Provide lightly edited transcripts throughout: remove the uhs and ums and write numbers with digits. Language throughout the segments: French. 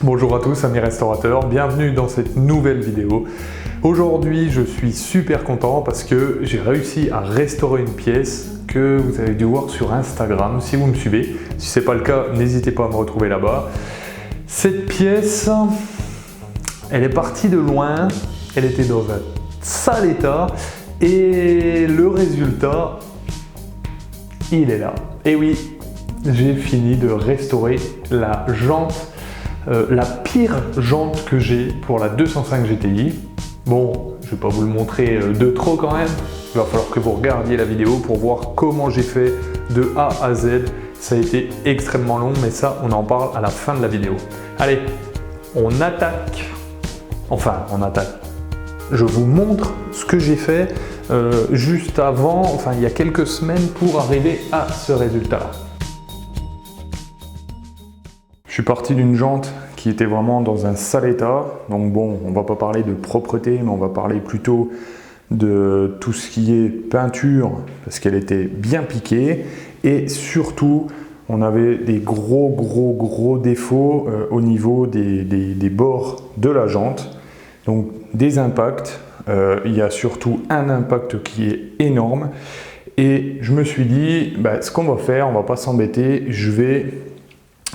Bonjour à tous, amis restaurateurs, bienvenue dans cette nouvelle vidéo. Aujourd'hui, je suis super content parce que j'ai réussi à restaurer une pièce que vous avez dû voir sur Instagram si vous me suivez. Si ce n'est pas le cas, n'hésitez pas à me retrouver là-bas. Cette pièce, elle est partie de loin, elle était dans un sale état et le résultat, il est là. Et oui, j'ai fini de restaurer la jante. La pire jante que j'ai pour la 205 GTI. Bon, je ne vais pas vous le montrer de trop quand même. Il va falloir que vous regardiez la vidéo pour voir comment j'ai fait de A à Z. Ça a été extrêmement long, mais ça, on en parle à la fin de la vidéo. Allez, on attaque. Enfin, on attaque. Je vous montre ce que j'ai fait juste avant, enfin il y a quelques semaines pour arriver à ce résultat-là. Je suis parti d'une jante qui était vraiment dans un sale état, donc bon, on va pas parler de propreté, mais on va parler plutôt de tout ce qui est peinture, parce qu'elle était bien piquée, et surtout, on avait des gros défauts au niveau des bords de la jante, donc des impacts, il y a surtout un impact qui est énorme, et je me suis dit, ce qu'on va faire, on va pas s'embêter, je vais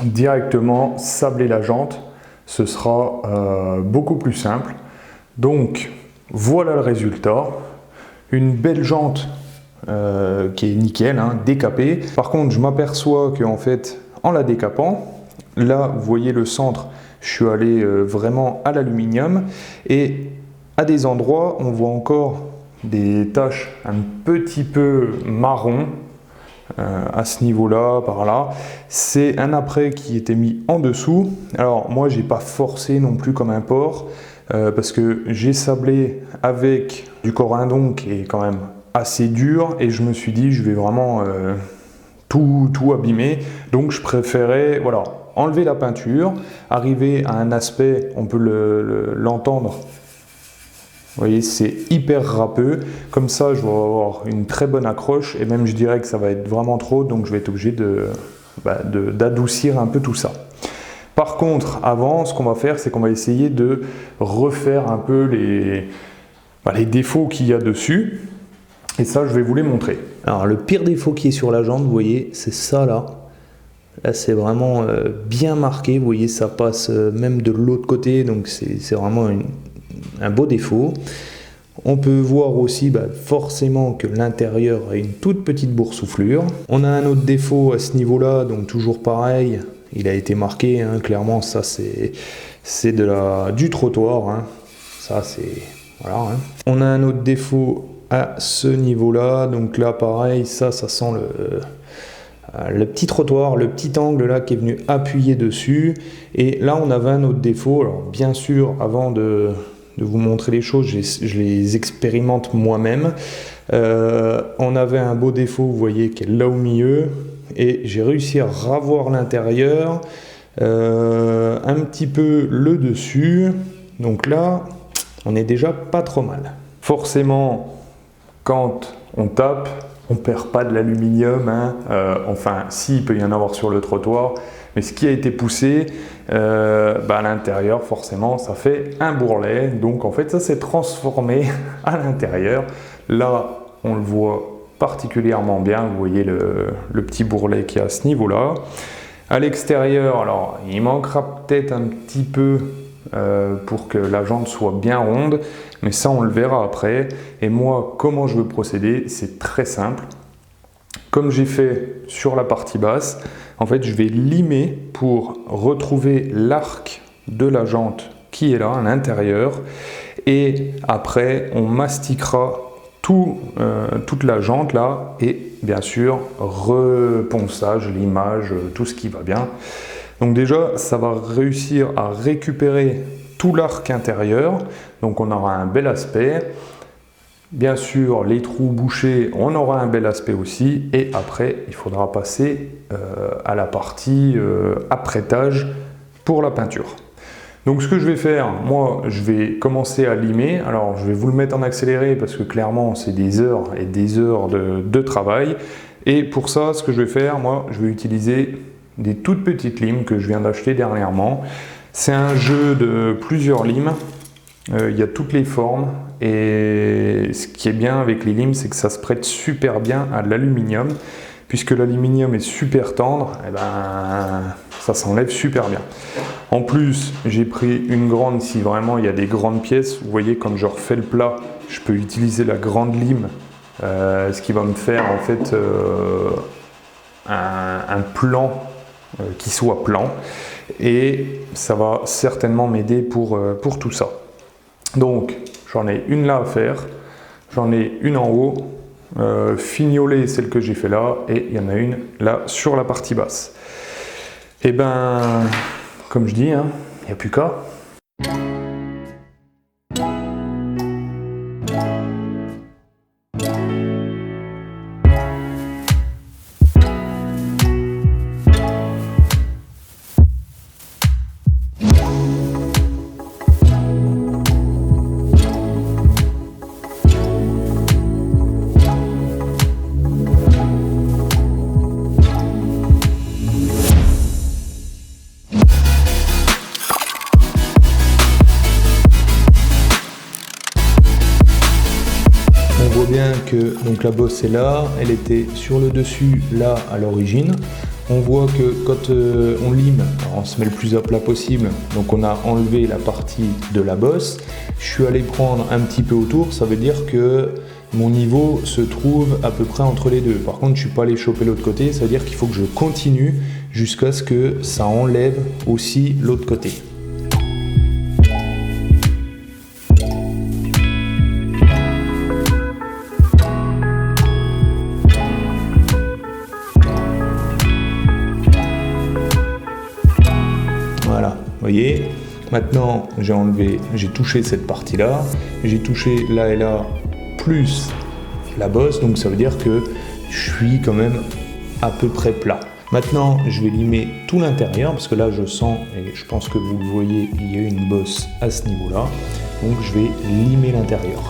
directement sabler la jante, ce sera beaucoup plus simple. Donc voilà le résultat, une belle jante qui est nickel, décapée. Par contre, je m'aperçois qu'en fait, en la décapant, là vous voyez le centre, je suis allé vraiment à l'aluminium et à des endroits on voit encore des taches un petit peu marron. À ce niveau-là, par là, c'est un apprêt qui était mis en dessous. Alors moi, j'ai pas forcé non plus comme un porc parce que j'ai sablé avec du corindon qui est quand même assez dur et je me suis dit je vais vraiment tout abîmer. Donc je préférais enlever la peinture, arriver à un aspect, on peut l'entendre. Vous voyez, c'est hyper râpeux. Comme ça, je vais avoir une très bonne accroche et même je dirais que ça va être vraiment trop, donc je vais être obligé d'adoucir un peu tout ça. Par contre, avant, ce qu'on va faire, c'est qu'on va essayer de refaire un peu les défauts qu'il y a dessus. Et ça, je vais vous les montrer. Alors, le pire défaut qui est sur la jante, vous voyez, c'est ça là. Là, c'est vraiment bien marqué. Vous voyez, ça passe même de l'autre côté, donc c'est vraiment un beau défaut. On peut voir aussi forcément que l'intérieur a une toute petite boursouflure. On a un autre défaut à ce niveau-là, donc toujours pareil, il a été marqué, clairement ça c'est du trottoir, ça c'est voilà. On a un autre défaut à ce niveau-là, donc là pareil, ça sent le petit trottoir, le petit angle là qui est venu appuyer dessus. Et là on avait un autre défaut, alors bien sûr avant de vous montrer les choses, je les expérimente moi-même. On avait un beau défaut, vous voyez, qui est là au milieu, et j'ai réussi à ravoir l'intérieur, un petit peu le dessus, donc là, on est déjà pas trop mal. Forcément, quand on tape, on perd pas de l'aluminium, enfin, si, il peut y en avoir sur le trottoir, mais ce qui a été poussé, à l'intérieur, forcément, ça fait un bourrelet. Donc, en fait, ça s'est transformé à l'intérieur. Là, on le voit particulièrement bien. Vous voyez le petit bourrelet qui est à ce niveau-là. À l'extérieur, alors, il manquera peut-être un petit peu pour que la jante soit bien ronde. Mais ça, on le verra après. Et moi, comment je veux procéder? C'est très simple. Comme j'ai fait sur la partie basse, en fait, je vais limer pour retrouver l'arc de la jante qui est là à l'intérieur. Et après, on mastiquera toute la jante là et bien sûr, reponçage, limage, tout ce qui va bien. Donc déjà, ça va réussir à récupérer tout l'arc intérieur. Donc on aura un bel aspect. Bien sûr, les trous bouchés, on aura un bel aspect aussi. Et après, il faudra passer à la partie apprêtage pour la peinture. Donc ce que je vais faire, moi, je vais commencer à limer. Alors, je vais vous le mettre en accéléré parce que clairement, c'est des heures et des heures de travail. Et pour ça, ce que je vais faire, moi, je vais utiliser des toutes petites limes que je viens d'acheter dernièrement. C'est un jeu de plusieurs limes, il y a toutes les formes et ce qui est bien avec les limes, c'est que ça se prête super bien à l'aluminium. Puisque l'aluminium est super tendre, et ben, ça s'enlève super bien. En plus, j'ai pris une grande, si vraiment il y a des grandes pièces, vous voyez quand je refais le plat, je peux utiliser la grande lime, ce qui va me faire en fait un plan qui soit plan, et ça va certainement m'aider pour tout ça. Donc j'en ai une là à faire, j'en ai une en haut, fignolée, celle que j'ai fait là, et il y en a une là sur la partie basse. Et ben, comme je dis, il n'y a plus qu'à. On voit bien que donc la bosse est là, elle était sur le dessus là à l'origine. On voit que quand on lime, alors on se met le plus à plat possible, donc on a enlevé la partie de la bosse. Je suis allé prendre un petit peu autour, ça veut dire que mon niveau se trouve à peu près entre les deux. Par contre, je ne suis pas allé choper l'autre côté, ça veut dire qu'il faut que je continue jusqu'à ce que ça enlève aussi l'autre côté. Voilà, vous voyez, maintenant j'ai touché cette partie-là, j'ai touché là et là, plus la bosse, donc ça veut dire que je suis quand même à peu près plat. Maintenant, je vais limer tout l'intérieur, parce que là je sens, et je pense que vous le voyez, il y a une bosse à ce niveau-là, donc je vais limer l'intérieur.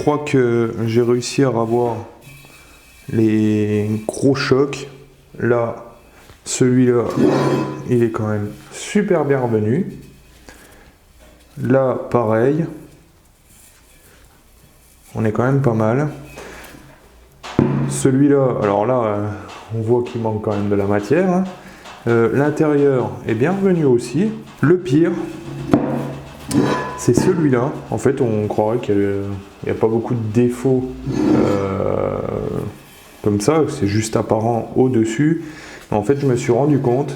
Je crois que j'ai réussi à avoir les gros chocs. Là, celui-là, il est quand même super bien revenu. Là, pareil. On est quand même pas mal. Celui-là, alors là, on voit qu'il manque quand même de la matière. L'intérieur est bien revenu aussi. Le pire, c'est celui-là. En fait, on croirait qu'il n'y a pas beaucoup de défauts comme ça, c'est juste apparent au-dessus. En fait, je me suis rendu compte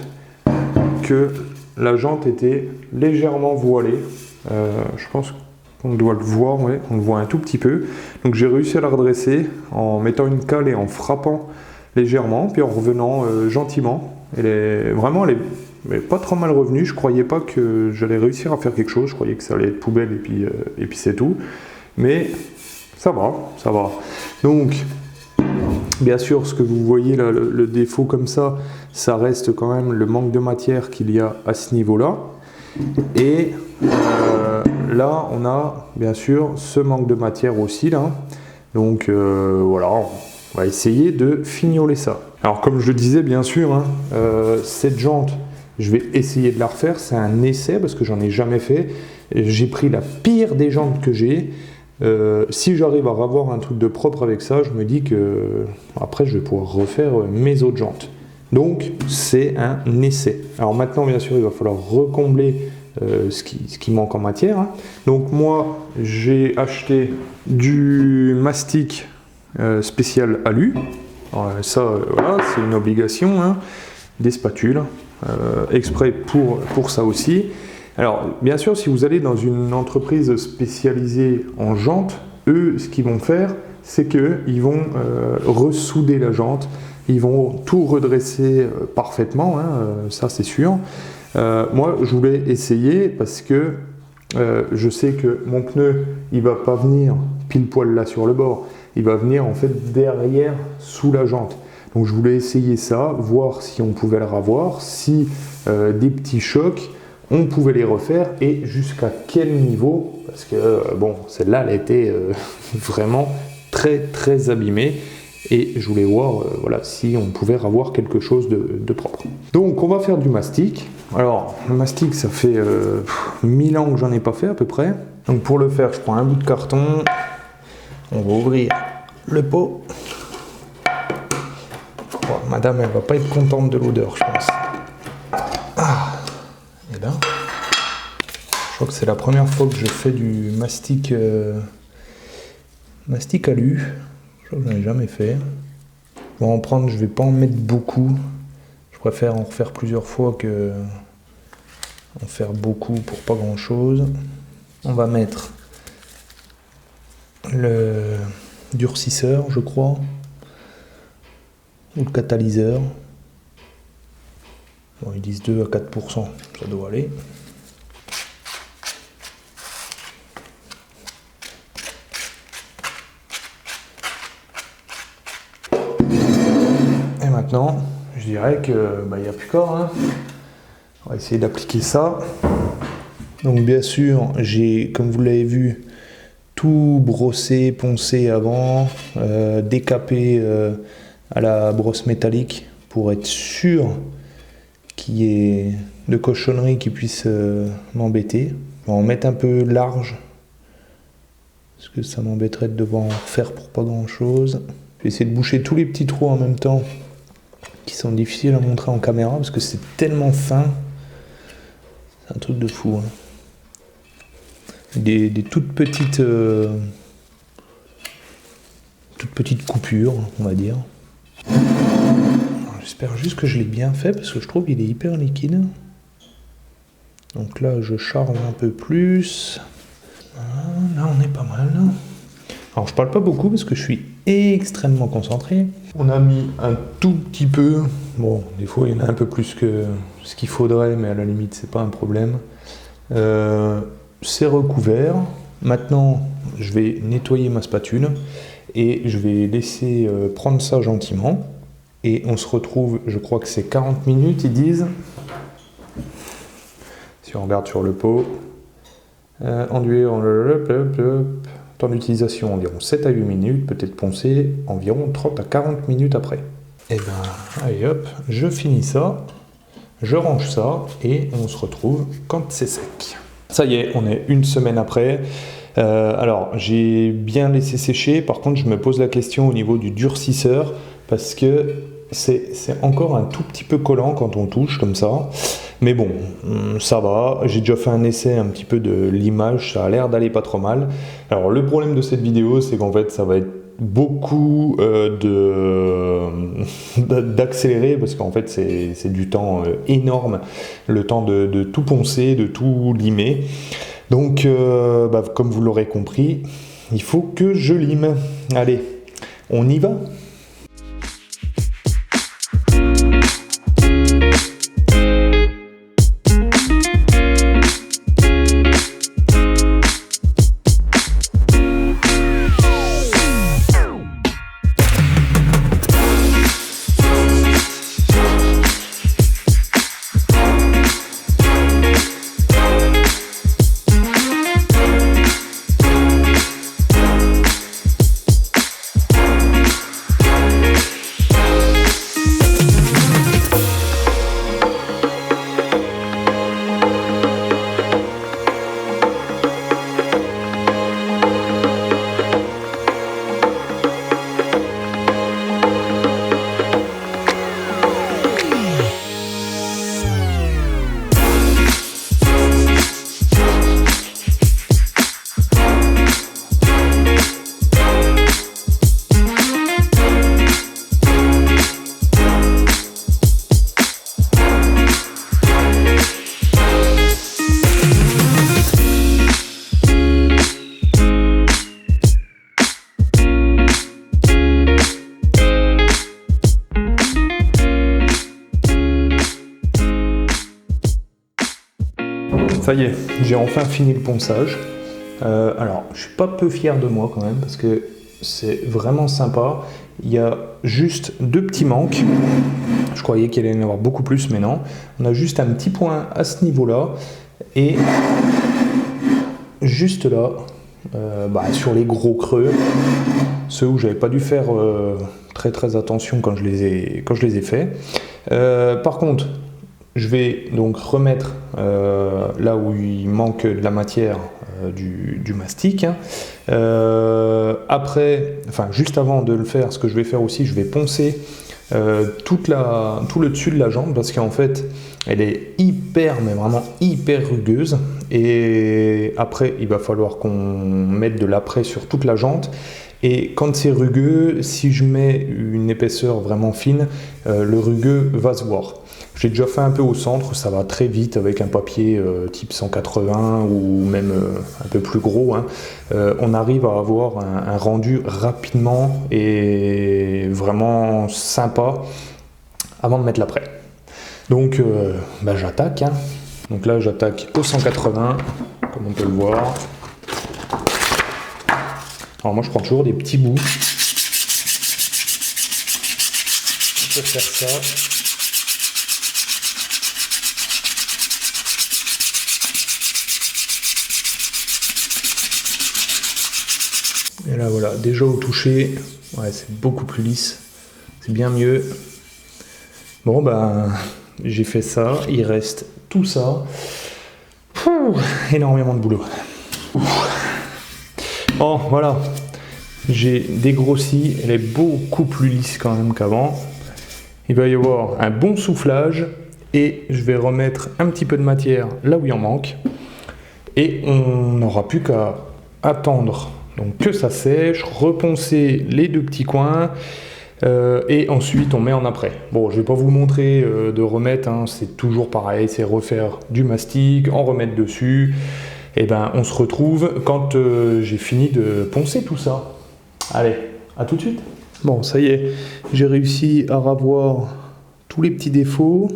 que la jante était légèrement voilée. Je pense qu'on doit le voir, ouais, on le voit un tout petit peu. Donc j'ai réussi à la redresser en mettant une cale et en frappant légèrement, puis en revenant gentiment. Elle est pas trop mal revenue. Je croyais pas que j'allais réussir à faire quelque chose. Je croyais que ça allait être poubelle et puis c'est tout. Mais ça va, ça va. Donc Bien sûr, ce que vous voyez là, le défaut comme ça reste quand même le manque de matière qu'il y a à ce niveau-là. Et là, on a bien sûr ce manque de matière aussi là. Donc voilà, on va essayer de fignoler ça. Alors comme je le disais, bien sûr, hein, cette jante, je vais essayer de la refaire. C'est un essai parce que j'en ai jamais fait. J'ai pris la pire des jantes que j'ai. Si j'arrive à avoir un truc de propre avec ça, je me dis que après je vais pouvoir refaire mes autres jantes. Donc c'est un essai. Alors maintenant bien sûr il va falloir recombler ce qui manque en matière. Hein. Donc moi j'ai acheté du mastic spécial alu. Alors, ça voilà, c'est une obligation. Hein. Des spatules exprès pour ça aussi. Alors, bien sûr, si vous allez dans une entreprise spécialisée en jantes, eux, ce qu'ils vont faire, c'est qu'ils vont ressouder la jante, ils vont tout redresser parfaitement, hein, ça c'est sûr. Moi, je voulais essayer parce que je sais que mon pneu, il ne va pas venir pile poil là sur le bord, il va venir en fait derrière, sous la jante. Donc, je voulais essayer ça, voir si on pouvait le revoir, si des petits chocs, on pouvait les refaire et jusqu'à quel niveau, parce que bon, celle-là, elle était vraiment très très abîmée et je voulais voir voilà, si on pouvait avoir quelque chose de propre. Donc on va faire du mastic. Alors le mastic, ça fait 1000 ans que j'en ai pas fait à peu près. Donc pour le faire, je prends un bout de carton, on va ouvrir le pot. Bon, madame, elle va pas être contente de l'odeur, je pense. Et là, je crois que c'est la première fois que je fais du mastic alu. Je crois que je n'en ai jamais fait. On va en prendre, je vais pas en mettre beaucoup. Je préfère en refaire plusieurs fois que en faire beaucoup pour pas grand chose. On va mettre le durcisseur, je crois, ou le catalyseur. Bon, ils disent 2 à 4%, ça doit aller. Et maintenant, je dirais que il n'y a plus qu'à. Hein. On va essayer d'appliquer ça. Donc bien sûr, j'ai, comme vous l'avez vu, tout brossé, poncé avant, décapé à la brosse métallique pour être sûr qu'il y ait de cochonneries qui puissent m'embêter. On va en mettre un peu large, parce que ça m'embêterait de devoir en refaire pour pas grand chose. Je vais essayer de boucher tous les petits trous en même temps, qui sont difficiles à montrer en caméra, parce que c'est tellement fin. C'est un truc de fou. Hein. Des toutes petites coupures, on va dire. J'espère juste que je l'ai bien fait parce que je trouve qu'il est hyper liquide. Donc là, je charge un peu plus. Là, on est pas mal. Alors, je parle pas beaucoup parce que je suis extrêmement concentré. On a mis un tout petit peu. Bon, des fois, il y en a un peu plus que ce qu'il faudrait, mais à la limite, c'est pas un problème. C'est recouvert. Maintenant, je vais nettoyer ma spatule et je vais laisser prendre ça gentiment. Et on se retrouve, je crois que c'est 40 minutes, ils disent. Si on regarde sur le pot. Enduire, temps d'utilisation environ 7 à 8 minutes, peut-être poncer environ 30 à 40 minutes après. Et ben, allez hop, je finis ça, je range ça et on se retrouve quand c'est sec. Ça y est, on est une semaine après. Alors, j'ai bien laissé sécher, par contre, je me pose la question au niveau du durcisseur parce que c'est encore un tout petit peu collant quand on touche comme ça. Mais bon, ça va. J'ai déjà fait un essai un petit peu de l'image, ça a l'air d'aller pas trop mal. Alors, le problème de cette vidéo, c'est qu'en fait, ça va être beaucoup d'accélérer parce qu'en fait, c'est du temps énorme, le temps de tout poncer, de tout limer. Donc, comme vous l'aurez compris, il faut que je lime. Allez, on y va. Ça y est, j'ai enfin fini le ponçage. Alors, je suis pas peu fier de moi quand même parce que c'est vraiment sympa. Il y a juste 2 petits manques. Je croyais qu'il allait y en avoir beaucoup plus, mais non. On a juste un petit point à ce niveau-là et juste là, sur les gros creux, ceux où j'avais pas dû faire très attention quand je les ai faits. Par contre, je vais donc remettre là où il manque de la matière du mastic. Après, juste avant de le faire, ce que je vais faire aussi, je vais poncer tout le dessus de la jambe parce qu'en fait, elle est mais vraiment hyper rugueuse. Et après, il va falloir qu'on mette de l'après sur toute la jante. Et quand c'est rugueux, si je mets une épaisseur vraiment fine, le rugueux va se voir. J'ai déjà fait un peu au centre, ça va très vite avec un papier type 180 ou même un peu plus gros. On arrive à avoir un rendu rapidement et vraiment sympa avant de mettre l'après. Donc j'attaque. Donc là j'attaque au 180, comme on peut le voir. Alors moi je prends toujours des petits bouts. On peut faire ça. Et là voilà, déjà au toucher, ouais, c'est beaucoup plus lisse, c'est bien mieux. Bon j'ai fait ça, il reste tout ça. Énormément de boulot. Bon voilà, j'ai dégrossi, elle est beaucoup plus lisse quand même qu'avant. Il va y avoir un bon soufflage et je vais remettre un petit peu de matière là où il en manque. Et on n'aura plus qu'à attendre donc que ça sèche, reponcer les 2 petits coins et ensuite on met en après. Bon, je vais pas vous montrer de remettre, c'est toujours pareil, c'est refaire du mastic, en remettre dessus. Et on se retrouve quand j'ai fini de poncer tout ça. Allez, à tout de suite. Bon, ça y est, j'ai réussi à ravoir tous les petits défauts.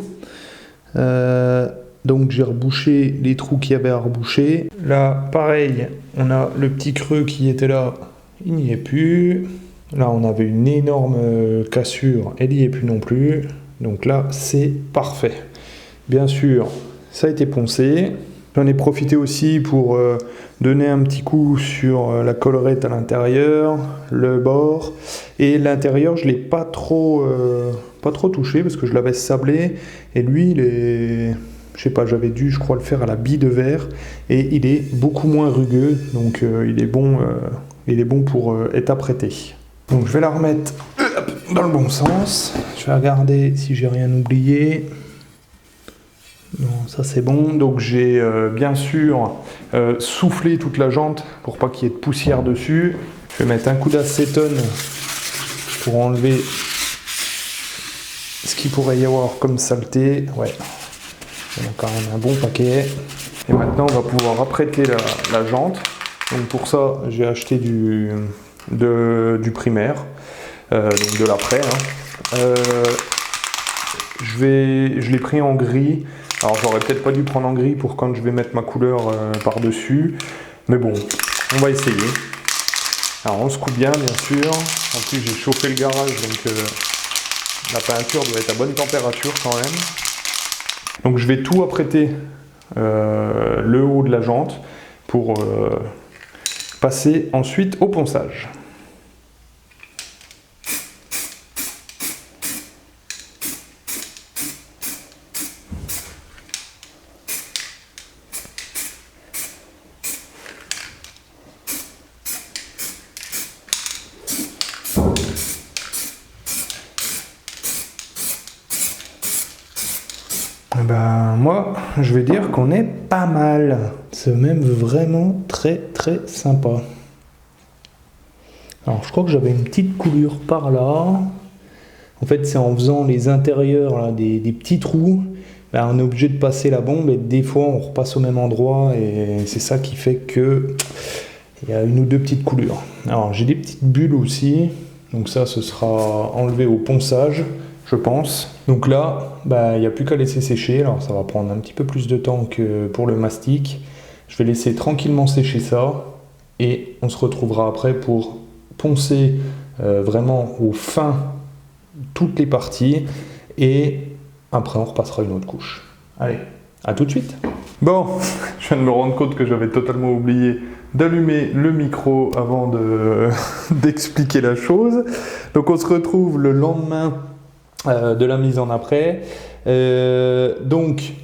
Donc j'ai rebouché les trous qu'il y avait à reboucher. Là, pareil, on a le petit creux qui était là, il n'y est plus. Là, on avait une énorme cassure, elle n'y est plus non plus. Donc là, c'est parfait. Bien sûr, ça a été poncé. J'en ai profité aussi pour donner un petit coup sur la collerette à l'intérieur, le bord. Et l'intérieur, je ne l'ai pas trop touché parce que je l'avais sablé. Et lui, il est... Je sais pas, j'avais dû, je crois, le faire à la bille de verre et il est beaucoup moins rugueux, donc il est bon pour être apprêté. Donc je vais la remettre dans le bon sens. Je vais regarder si j'ai rien oublié. Non, ça c'est bon. Donc j'ai bien sûr soufflé toute la jante pour pas qu'il y ait de poussière dessus. Je vais mettre un coup d'acétone pour enlever ce qu'il pourrait y avoir comme saleté. Ouais. On a quand même un bon paquet. Et maintenant, on va pouvoir apprêter la jante. Donc pour ça, j'ai acheté du primaire, donc de l'après. Je l'ai pris en gris. Alors j'aurais peut-être pas dû prendre en gris pour quand je vais mettre ma couleur par-dessus. Mais bon, on va essayer. Alors on se coupe bien sûr. En plus j'ai chauffé le garage, donc la peinture doit être à bonne température quand même. Donc je vais tout apprêter le haut de la jante pour passer ensuite au ponçage. Moi, je vais dire qu'on est pas mal. C'est même vraiment très sympa. Alors, je crois que j'avais une petite coulure par là. En fait, c'est en faisant les intérieurs, là, des petits trous, on est obligé de passer la bombe et des fois, on repasse au même endroit et c'est ça qui fait que il y a 1 ou 2 petites coulures. Alors, j'ai des petites bulles aussi. Donc ça, ce sera enlevé au ponçage. je pense. Donc là, il n'y a plus qu'à laisser sécher. Alors ça va prendre un petit peu plus de temps que pour le mastic. Je vais laisser tranquillement sécher ça et on se retrouvera après pour poncer vraiment au fin toutes les parties et après on repassera une autre couche. Allez, à tout de suite. Bon, je viens de me rendre compte que j'avais totalement oublié d'allumer le micro avant d'expliquer la chose. Donc on se retrouve le lendemain de la mise en après. Donc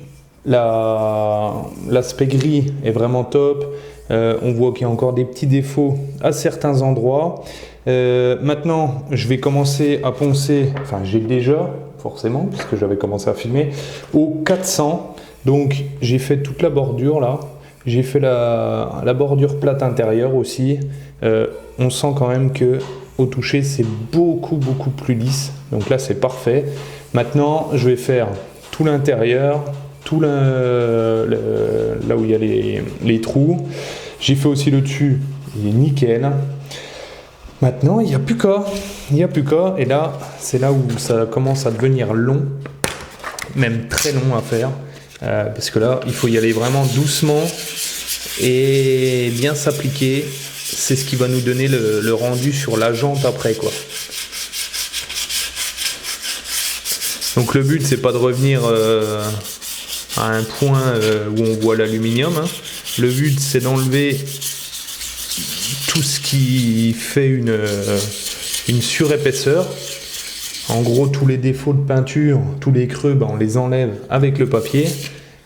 l'aspect gris est vraiment top. On voit qu'il y a encore des petits défauts à certains endroits. Maintenant, je vais commencer à poncer, enfin j'ai déjà forcément, puisque j'avais commencé à filmer, au 400. Donc j'ai fait toute la bordure là. J'ai fait la bordure plate intérieure aussi. On sent quand même que au toucher c'est beaucoup plus lisse. Donc là c'est parfait. Maintenant je vais faire tout l'intérieur, tout là où il y a les trous. J'ai fait aussi le dessus, il est nickel. Maintenant il n'y a plus qu'à. Et là c'est là où ça commence à devenir long, même très long à faire. Parce que là il faut y aller vraiment doucement et bien s'appliquer. C'est ce qui va nous donner le rendu sur la jante après quoi. Donc le but c'est pas de revenir à un point où on voit l'aluminium, hein. Le but c'est d'enlever tout ce qui fait une surépaisseur. En gros tous les défauts de peinture, tous les creux, on les enlève avec le papier.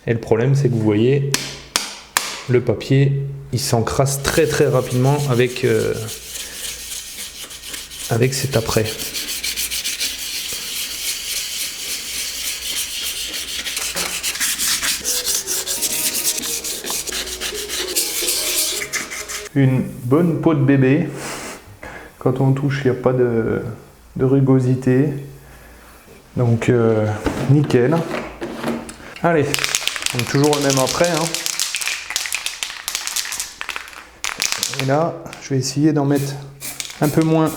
Et le problème c'est que vous voyez, le papier il s'encrasse très rapidement avec cet après. Une bonne peau de bébé. Quand on touche, il n'y a pas de rugosité. Donc nickel. Allez, donc toujours le même après, hein. Et là, je vais essayer d'en mettre un peu moins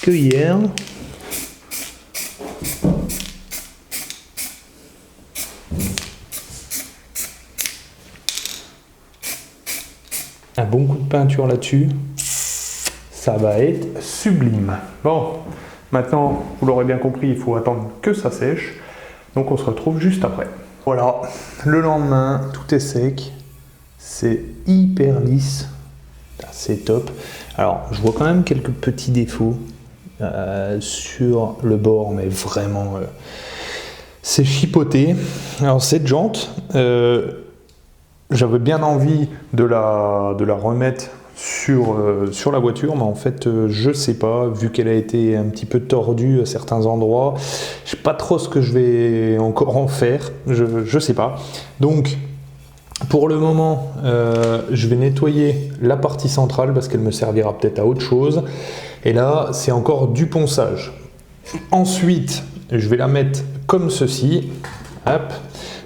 que hier. Un bon coup de peinture là-dessus, ça va être sublime. Bon, maintenant, vous l'aurez bien compris, il faut attendre que ça sèche. Donc on se retrouve juste après. Voilà, le lendemain, tout est sec. C'est hyper lisse. C'est top. Alors, je vois quand même quelques petits défauts sur le bord, mais vraiment, c'est chipoté. Alors, cette jante, j'avais bien envie de la remettre sur la voiture, mais en fait je sais pas, vu qu'elle a été un petit peu tordue à certains endroits, je sais pas trop ce que je vais encore en faire, je sais pas. Donc pour le moment je vais nettoyer la partie centrale parce qu'elle me servira peut-être à autre chose, et là c'est encore du ponçage. Ensuite je vais la mettre comme ceci, hop.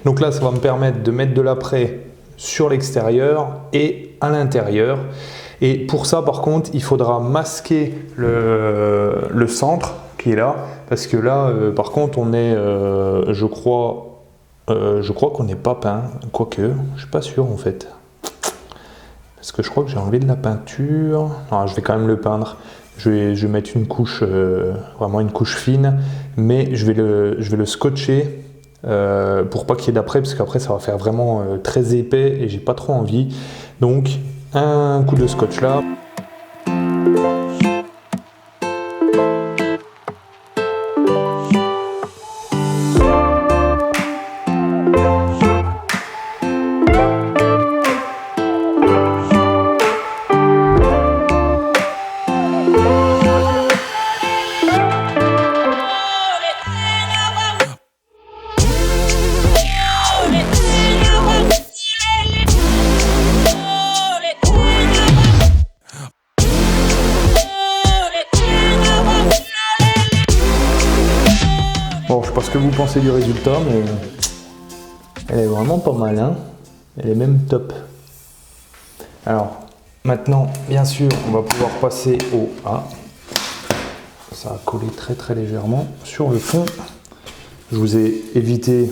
Donc là ça va me permettre de mettre de l'après sur l'extérieur et à l'intérieur. Et pour ça par contre il faudra masquer le centre qui est là, parce que là par contre on est je crois qu'on n'est pas peint, quoique je suis pas sûr en fait, parce que je crois que j'ai enlevé de la peinture. Non, je vais quand même le peindre. Je vais mettre une couche vraiment une couche fine, mais je vais le scotcher pour pas qu'il y ait d'après, parce qu'après ça va faire vraiment très épais et j'ai pas trop envie. Donc un coup de scotch là. Bon, je sais pas ce que vous pensez du résultat, mais elle est vraiment pas mal, hein. Elle est même top. Alors, maintenant, bien sûr, on va pouvoir passer au A. ça a collé très légèrement sur le fond. Je vous ai évité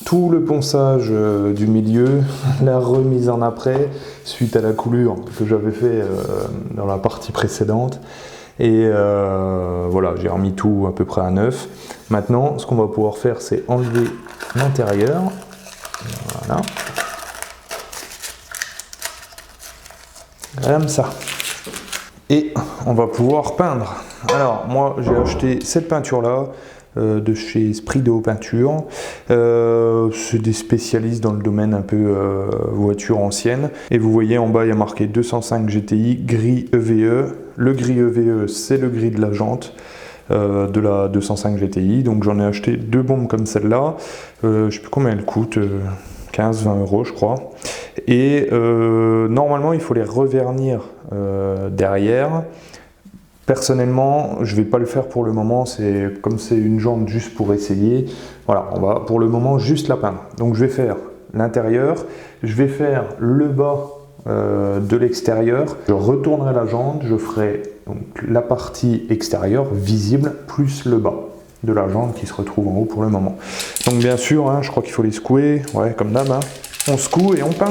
tout le ponçage du milieu, la remise en après suite à la coulure que j'avais fait dans la partie précédente. Et voilà, j'ai remis tout à peu près à neuf. Maintenant, ce qu'on va pouvoir faire, c'est enlever l'intérieur. Voilà. Comme ça. Et on va pouvoir peindre. Alors, moi, j'ai acheté cette peinture-là. De chez Sprido Peinture. C'est des spécialistes dans le domaine un peu voiture ancienne. Et vous voyez en bas, il y a marqué 205 GTI, gris EVE. Le gris EVE, c'est le gris de la jante de la 205 GTI. Donc j'en ai acheté 2 bombes comme celle-là. Je ne sais plus combien elles coûtent, 15-20 € je crois. Et normalement, il faut les revernir derrière. Personnellement, je ne vais pas le faire pour le moment, comme c'est une jante juste pour essayer, voilà, on va pour le moment juste la peindre. Donc je vais faire l'intérieur, je vais faire le bas de l'extérieur, je retournerai la jante, je ferai donc la partie extérieure visible plus le bas de la jante qui se retrouve en haut pour le moment. Donc bien sûr, hein, je crois qu'il faut les secouer, ouais, comme d'hab, hein. On secoue et on peint.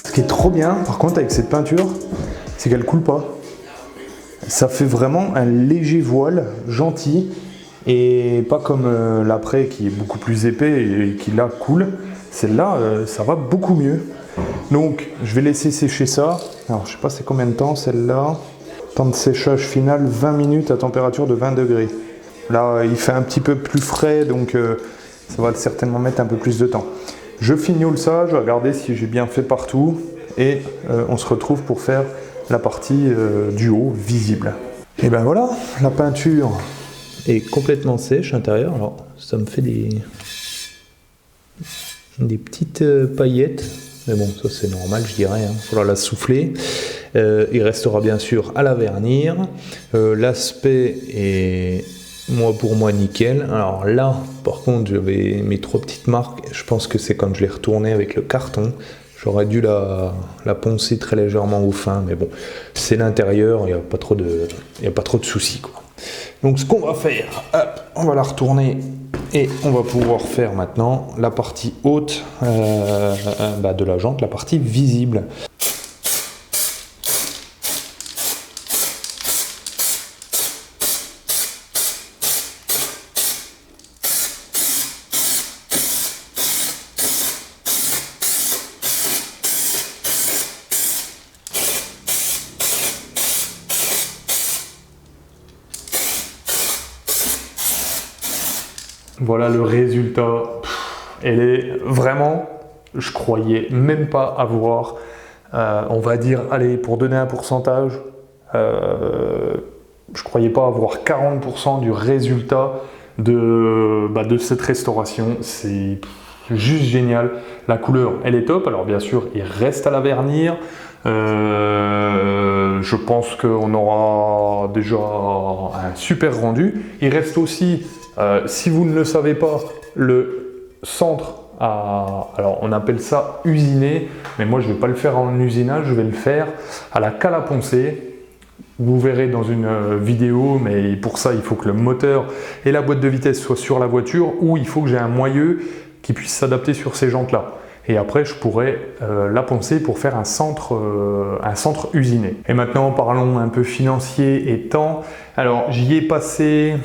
Ce qui est trop bien, par contre, avec cette peinture, c'est qu'elle coule pas. Ça fait vraiment un léger voile, gentil, et pas comme l'après qui est beaucoup plus épais et qui là coule. Celle-là, ça va beaucoup mieux. Donc, je vais laisser sécher ça. Alors, je sais pas c'est combien de temps celle-là. Temps de séchage final, 20 minutes à température de 20 degrés. Là, il fait un petit peu plus frais, donc ça va certainement mettre un peu plus de temps. Je fignole ça, je vais regarder si j'ai bien fait partout et on se retrouve pour faire la partie du haut visible. Et ben voilà, la peinture est complètement sèche à l'intérieur. Alors ça me fait des petites paillettes, mais bon ça c'est normal je dirais, il faudra la souffler. Il restera bien sûr à la vernir. L'aspect est pour moi nickel. Alors là par contre j'avais mes 3 petites marques, je pense que c'est quand je l'ai retourné avec le carton, j'aurais dû la poncer très légèrement au fin, mais bon c'est l'intérieur, il n'y a pas trop de soucis quoi. Donc ce qu'on va faire, hop, on va la retourner et on va pouvoir faire maintenant la partie haute de la jante, la partie visible. Voilà le résultat. Elle est vraiment, je croyais même pas avoir, on va dire, allez, pour donner un pourcentage, je croyais pas avoir 40% du résultat de cette restauration. C'est juste génial. La couleur, elle est top. Alors bien sûr, il reste à la vernir. Je pense qu'on aura déjà un super rendu. Il reste aussi, si vous ne le savez pas, le centre alors on appelle ça usiner, mais moi je ne vais pas le faire en usinage, je vais le faire à la cale à poncer. Vous verrez dans une vidéo, mais pour ça il faut que le moteur et la boîte de vitesse soient sur la voiture, ou il faut que j'ai un moyeu qui puisse s'adapter sur ces jantes là. Et après je pourrais la poncer pour faire un centre usiné. Et maintenant parlons un peu financier et temps. Alors j'y ai passé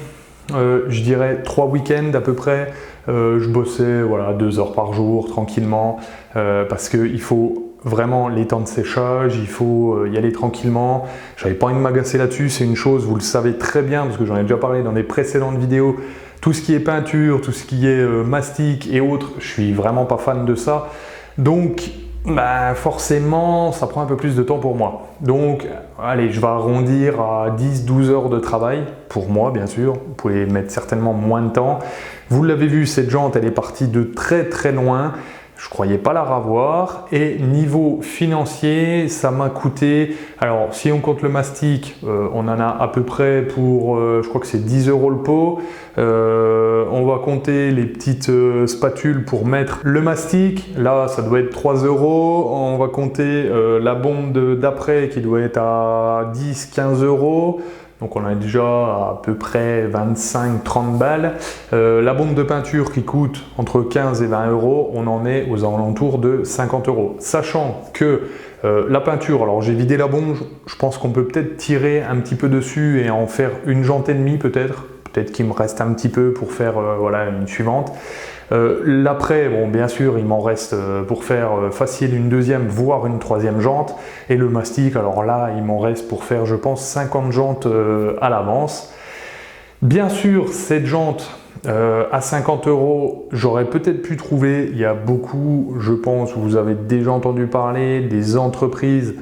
je dirais 3 week-ends à peu près. Je bossais 2 heures par jour tranquillement parce qu'il faut vraiment les temps de séchage, il faut y aller tranquillement. J'avais pas envie de m'agacer là-dessus, c'est une chose, vous le savez très bien parce que j'en ai déjà parlé dans des précédentes vidéos. Tout ce qui est peinture, tout ce qui est mastic et autres, je suis vraiment pas fan de ça. Donc forcément, ça prend un peu plus de temps pour moi. Donc, allez, je vais arrondir à 10-12 heures de travail, pour moi bien sûr. Vous pouvez mettre certainement moins de temps. Vous l'avez vu, cette jante, elle est partie de très très loin. Je ne croyais pas la ravoir. Et niveau financier, ça m'a coûté, alors si on compte le mastic, on en a à peu près pour, je crois que c'est 10 euros le pot. On va compter les petites spatules pour mettre le mastic, là ça doit être 3 euros. On va compter la bombe d'après qui doit être à 10-15 euros. Donc on a déjà à peu près 25-30 balles. La bombe de peinture qui coûte entre 15 et 20 euros, on en est aux alentours de 50 euros. Sachant que la peinture, alors j'ai vidé la bombe, je pense qu'on peut peut-être tirer un petit peu dessus et en faire une jante et demie peut-être. Peut-être qu'il me reste un petit peu pour faire voilà, une suivante. L'après, bon, bien sûr, il m'en reste pour faire facile une deuxième, voire une troisième jante. Et le mastic, alors là, il m'en reste pour faire, je pense, 50 jantes à l'avance. Bien sûr, cette jante à 50 euros, j'aurais peut-être pu trouver, il y a beaucoup, je pense, vous avez déjà entendu parler, des entreprises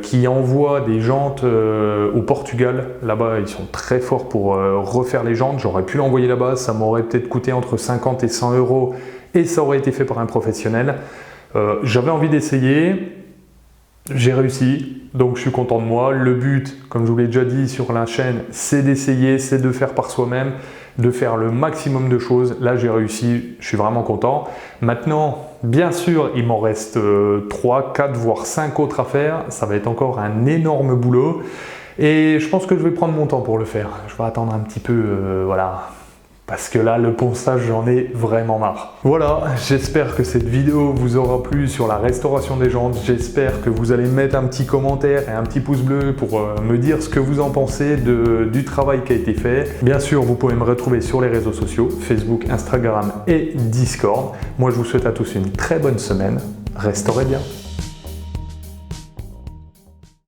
qui envoient des jantes au Portugal. Là-bas, ils sont très forts pour refaire les jantes. J'aurais pu l'envoyer là-bas, ça m'aurait peut-être coûté entre 50 et 100 euros et ça aurait été fait par un professionnel. J'avais envie d'essayer, j'ai réussi, donc je suis content de moi. Le but, comme je vous l'ai déjà dit sur la chaîne, c'est d'essayer, c'est de faire par soi-même, de faire le maximum de choses. Là, j'ai réussi, je suis vraiment content. Maintenant, bien sûr, il m'en reste 3, 4, voire 5 autres à faire. Ça va être encore un énorme boulot. Et je pense que je vais prendre mon temps pour le faire. Je vais attendre un petit peu, voilà. Parce que là, le ponçage, j'en ai vraiment marre. Voilà, j'espère que cette vidéo vous aura plu sur la restauration des jantes. J'espère que vous allez mettre un petit commentaire et un petit pouce bleu pour me dire ce que vous en pensez du travail qui a été fait. Bien sûr, vous pouvez me retrouver sur les réseaux sociaux, Facebook, Instagram et Discord. Moi, je vous souhaite à tous une très bonne semaine. Restaurez bien.